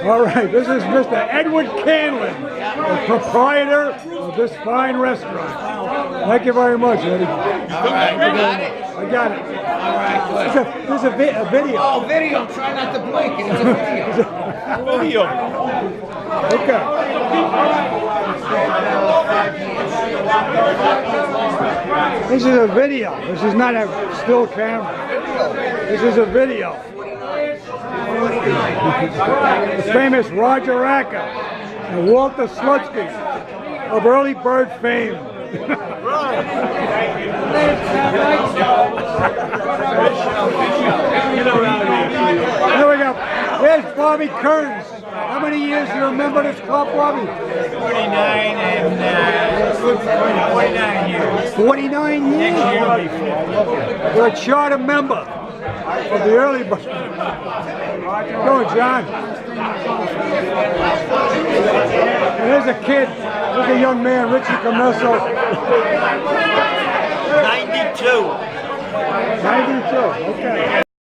All right, this is Mr. Edward Canlin, the proprietor of this fine restaurant. Thank you very much, Eddie. All right, you got it? I got it. All right, good. This is a video. Oh, video. Try not to blink. It's a video. Video. Okay. This is a video. This is not a still camera. This is a video. The famous Roger Acker and Walter Slutsky of early bird fame. Here we go. There's Bobby Kearns. How many years do you remember this club, Bobby? 49 and 49 years. 49 years? Next year will be 50. You're a charter member of the early bird. Go, John. And there's a kid. There's a young man, Richie Camesso. 92. 92, okay.